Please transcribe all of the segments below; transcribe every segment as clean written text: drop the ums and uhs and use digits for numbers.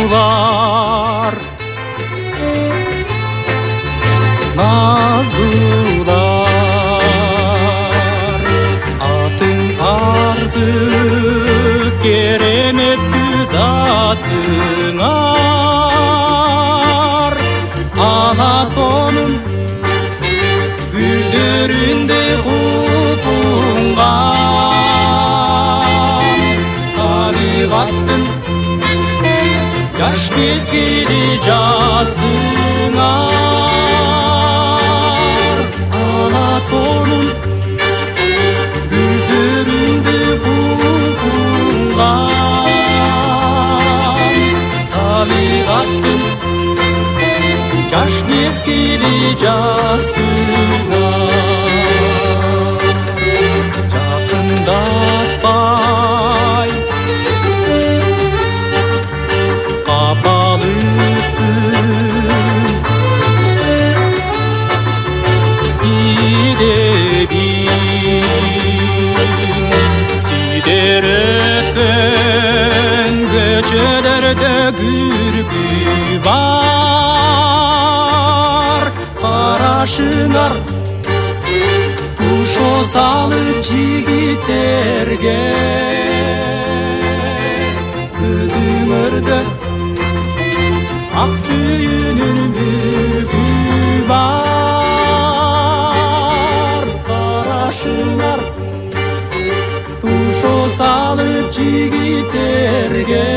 ылыктуулар наздуулар атың артык кереметтүү затыңар ана тонун гүлдөрүндөй купунган табигаттын жаш мезгили жасыңар ана тонун гүлдөрүндөй купунган табигаттын жаш мезгили жасыңар жакындатпай капалыктын идебин сидер өткөн көчөлөрдө күркү бар карашыңар кушо салып жигиттерге көзүңөрдө ак сүйүүнүн мүлгү бар карашыңар кушо салып жигиттерге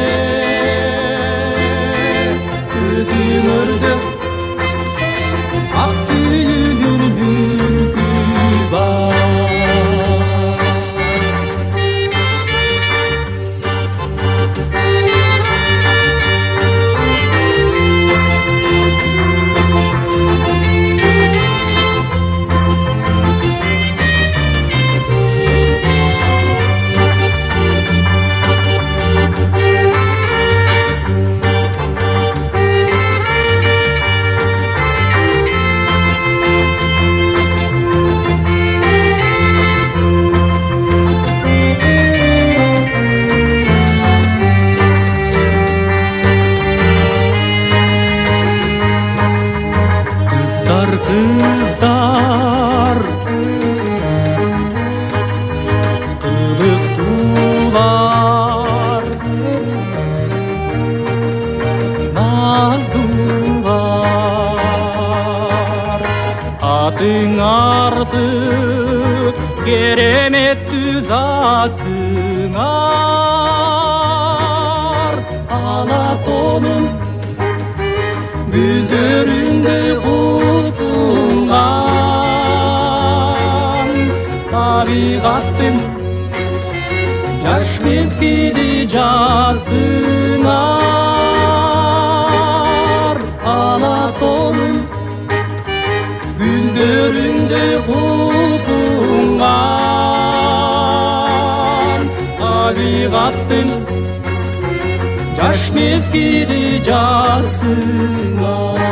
көзүңөрдө ак сүйүүнүн мүлгү бар кыздар ылыктуулар наздуулар атың артык кереметтүү затыңар ана тонун гүлдөрүндөй купунган табигаттын жаш мезгили жасыңар ана тонун гүлдөрүндөй купунган табигаттын жаш мезгили жасыңар